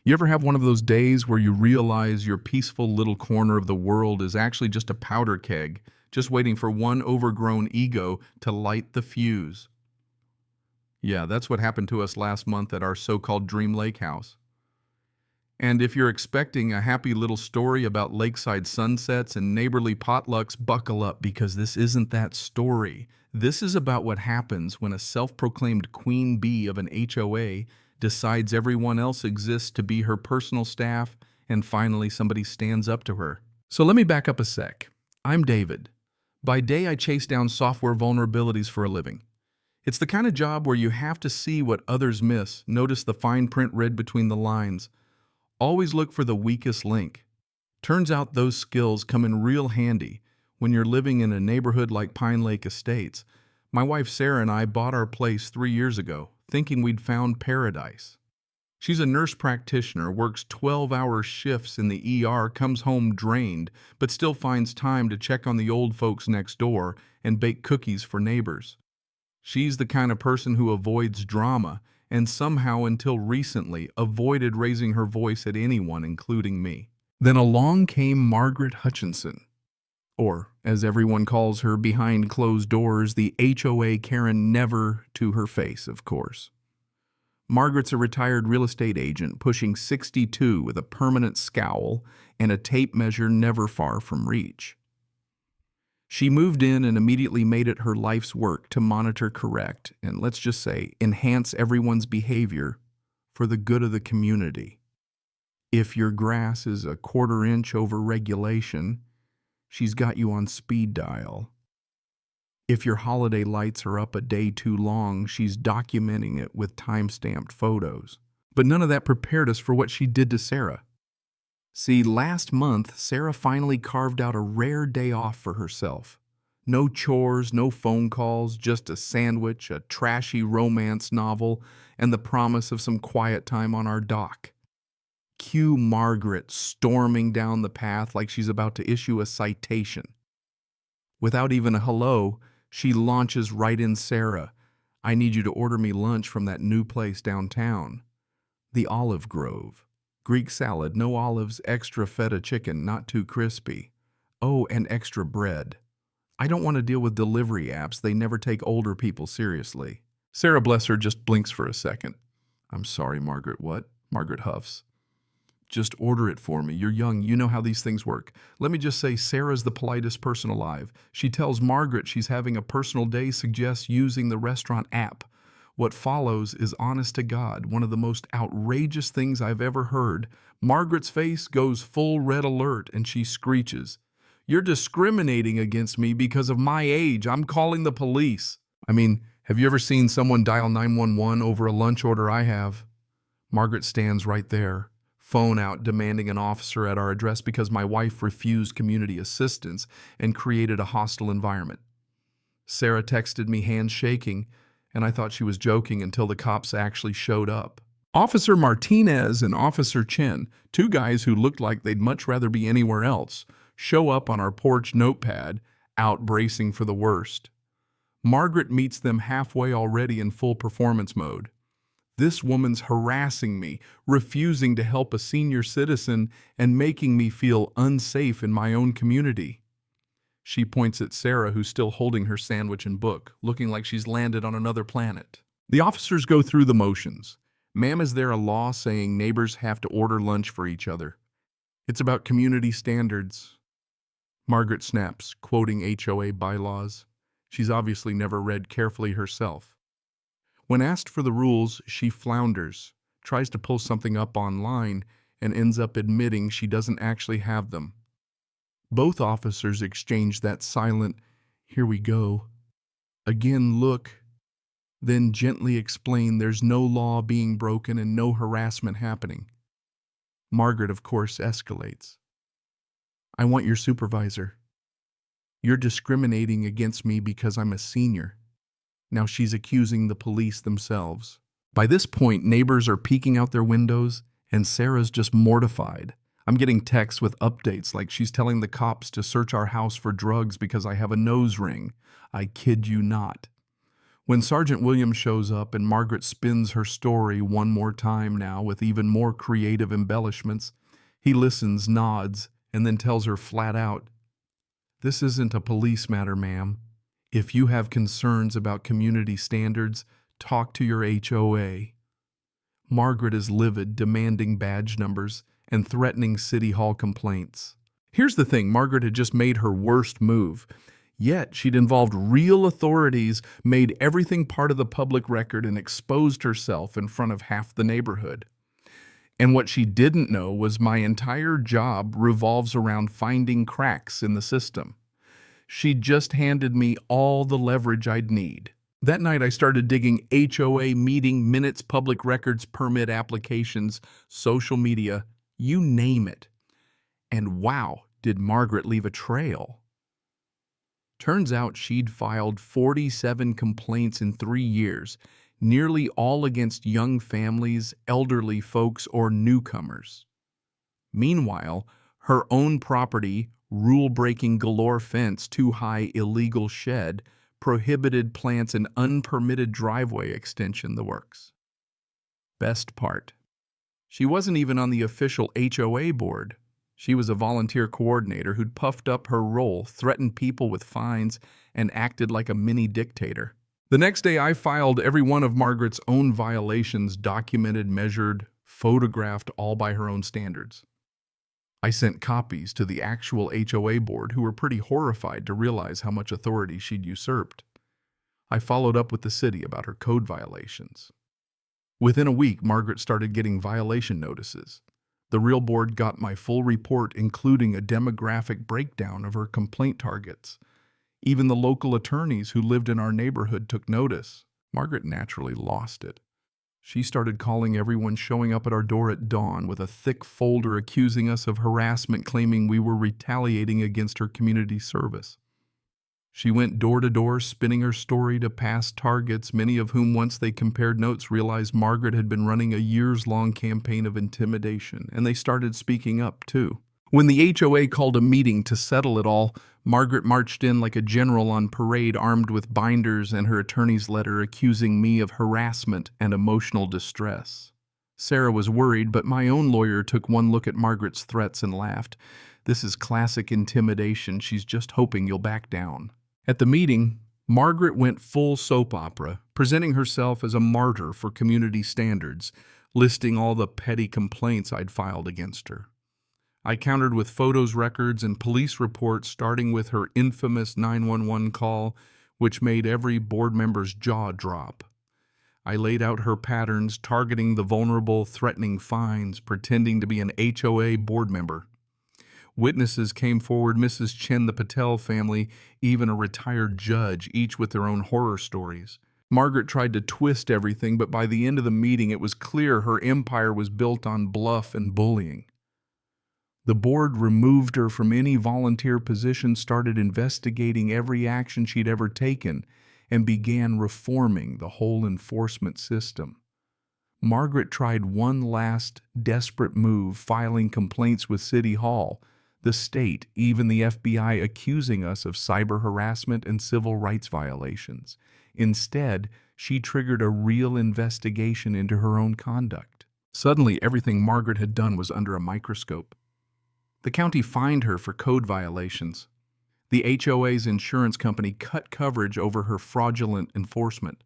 You ever have one of those days where you realize your peaceful little corner of the world is actually just a powder keg, just waiting for one overgrown ego to light the fuse? Yeah, that's what happened to us last month at our so-called Dream Lake House. And if you're expecting a happy little story about lakeside sunsets and neighborly potlucks, buckle up because this isn't that story. This is about what happens when a self-proclaimed queen bee of an HOA decides everyone else exists to be her personal staff, and finally somebody stands up to her. So let me back up a sec. I'm David. By day, I chase down software vulnerabilities for a living. It's the kind of job where you have to see what others miss, notice the fine print read between the lines. Always look for the weakest link. Turns out those skills come in real handy when you're living in a neighborhood like Pine Lake Estates. My wife Sarah and I bought our place 3 years ago, thinking we'd found paradise. She's a nurse practitioner, works 12-hour shifts in the ER, comes home drained, but still finds time to check on the old folks next door and bake cookies for neighbors. She's the kind of person who avoids drama, and somehow until recently avoided raising her voice at anyone, including me. Then along came Margaret Hutchinson, or as everyone calls her behind closed doors, the HOA Karen, never to her face, of course. Margaret's a retired real estate agent pushing 62 with a permanent scowl and a tape measure never far from reach. She moved in and immediately made it her life's work to monitor, correct, and let's just say, enhance everyone's behavior for the good of the community. If your grass is a quarter inch over regulation, she's got you on speed dial. If your holiday lights are up a day too long, she's documenting it with time-stamped photos. But none of that prepared us for what she did to Sarah. See, last month, Sarah finally carved out a rare day off for herself. No chores, no phone calls, just a sandwich, a trashy romance novel, and the promise of some quiet time on our dock. Cue Margaret storming down the path like she's about to issue a citation. Without even a hello, she launches right in Sarah. I need you to order me lunch from that new place downtown. The Olive Grove. Greek salad, no olives, extra feta chicken, not too crispy. Oh, and extra bread. I don't want to deal with delivery apps. They never take older people seriously. Sarah, bless her, just blinks for a second. I'm sorry, Margaret, what? Margaret huffs. Just order it for me. You're young. You know how these things work. Let me just say, Sarah's the politest person alive. She tells Margaret she's having a personal day, suggests using the restaurant app. What follows is, honest to God, one of the most outrageous things I've ever heard. Margaret's face goes full red alert and she screeches, "You're discriminating against me because of my age. I'm calling the police." I mean, have you ever seen someone dial 911 over a lunch order? I have. Margaret stands right there, phone out, demanding an officer at our address because my wife refused community assistance and created a hostile environment. Sarah texted me, hands shaking, and I thought she was joking until the cops actually showed up. Officer Martinez and Officer Chen, two guys who looked like they'd much rather be anywhere else, show up on our porch notepad, out bracing for the worst. Margaret meets them halfway already in full performance mode. This woman's harassing me, refusing to help a senior citizen, and making me feel unsafe in my own community. She points at Sarah, who's still holding her sandwich and book, looking like she's landed on another planet. The officers go through the motions. Ma'am, is there a law saying neighbors have to order lunch for each other? It's about community standards. Margaret snaps, quoting HOA bylaws. She's obviously never read carefully herself. When asked for the rules, she flounders, tries to pull something up online, and ends up admitting she doesn't actually have them. Both officers exchange that silent, "Here we go." Again, look, then gently explain there's no law being broken and no harassment happening. Margaret, of course, escalates. "I want your supervisor. You're discriminating against me because I'm a senior." Now she's accusing the police themselves. By this point, neighbors are peeking out their windows, and Sarah's just mortified. I'm getting texts with updates like she's telling the cops to search our house for drugs because I have a nose ring. I kid you not. When Sergeant Williams shows up and Margaret spins her story one more time now with even more creative embellishments, he listens, nods, and then tells her flat out, "This isn't a police matter, ma'am. If you have concerns about community standards, talk to your HOA." Margaret is livid, demanding badge numbers and threatening City Hall complaints. Here's the thing, Margaret had just made her worst move. Yet she'd involved real authorities, made everything part of the public record, and exposed herself in front of half the neighborhood. And what she didn't know was my entire job revolves around finding cracks in the system. She'd just handed me all the leverage I'd need. That night I started digging HOA meeting minutes, public records, permit applications, social media, you name it. And wow, did Margaret leave a trail. Turns out she'd filed 47 complaints in 3 years, nearly all against young families, elderly folks, or newcomers. Meanwhile, her own property, rule-breaking galore fence, too-high illegal shed, prohibited plants, and unpermitted driveway extension, the works. Best part, she wasn't even on the official HOA board. She was a volunteer coordinator who'd puffed up her role, threatened people with fines, and acted like a mini dictator. The next day, I filed every one of Margaret's own violations, documented, measured, photographed, all by her own standards. I sent copies to the actual HOA board, who were pretty horrified to realize how much authority she'd usurped. I followed up with the city about her code violations. Within a week, Margaret started getting violation notices. The real board got my full report, including a demographic breakdown of her complaint targets. Even the local attorneys who lived in our neighborhood took notice. Margaret naturally lost it. She started calling everyone showing up at our door at dawn with a thick folder accusing us of harassment, claiming we were retaliating against her community service. She went door to door, spinning her story to past targets, many of whom, once they compared notes, realized Margaret had been running a years-long campaign of intimidation, and they started speaking up, too. When the HOA called a meeting to settle it all, Margaret marched in like a general on parade, armed with binders and her attorney's letter accusing me of harassment and emotional distress. Sarah was worried, but my own lawyer took one look at Margaret's threats and laughed. "This is classic intimidation. She's just hoping you'll back down." At the meeting, Margaret went full soap opera, presenting herself as a martyr for community standards, listing all the petty complaints I'd filed against her. I countered with photos, records, and police reports, starting with her infamous 911 call, which made every board member's jaw drop. I laid out her patterns, targeting the vulnerable, threatening fines, pretending to be an HOA board member. Witnesses came forward, Mrs. Chen, the Patel family, even a retired judge, each with their own horror stories. Margaret tried to twist everything, but by the end of the meeting, it was clear her empire was built on bluff and bullying. The board removed her from any volunteer position, started investigating every action she'd ever taken, and began reforming the whole enforcement system. Margaret tried one last desperate move, filing complaints with City Hall, the state, even the FBI, accusing us of cyber harassment and civil rights violations. Instead, she triggered a real investigation into her own conduct. Suddenly, everything Margaret had done was under a microscope. The county fined her for code violations. The HOA's insurance company cut coverage over her fraudulent enforcement.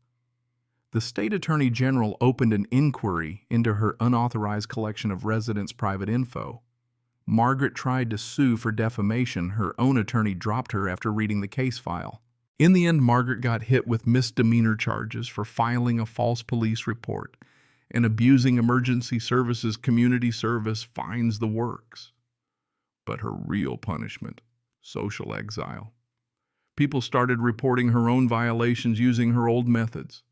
The state attorney general opened an inquiry into her unauthorized collection of residents' private info. Margaret tried to sue for defamation. Her own attorney dropped her after reading the case file. In the end, Margaret got hit with misdemeanor charges for filing a false police report and abusing emergency services, community service, fines, the works. But her real punishment, social exile. People started reporting her own violations using her old methods.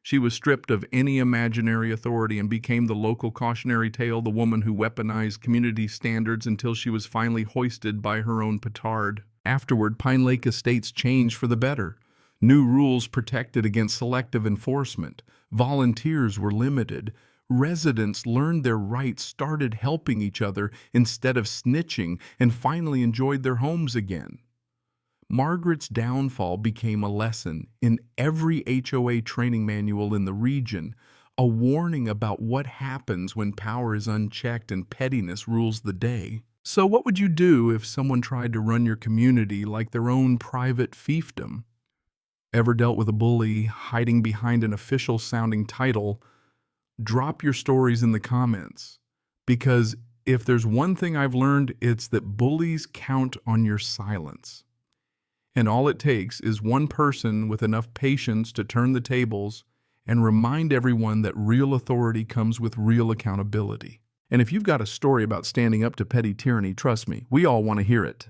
She was stripped of any imaginary authority and became the local cautionary tale, the woman who weaponized community standards until she was finally hoisted by her own petard. Afterward, Pine Lake Estates changed for the better. New rules protected against selective enforcement. Volunteers were limited. Residents learned their rights, started helping each other instead of snitching, and finally enjoyed their homes again. Margaret's downfall became a lesson in every HOA training manual in the region, a warning about what happens when power is unchecked and pettiness rules the day. So what would you do if someone tried to run your community like their own private fiefdom? Ever dealt with a bully hiding behind an official-sounding title? Drop your stories in the comments. Because if there's one thing I've learned, it's that bullies count on your silence. And all it takes is one person with enough patience to turn the tables and remind everyone that real authority comes with real accountability. And if you've got a story about standing up to petty tyranny, trust me, we all want to hear it.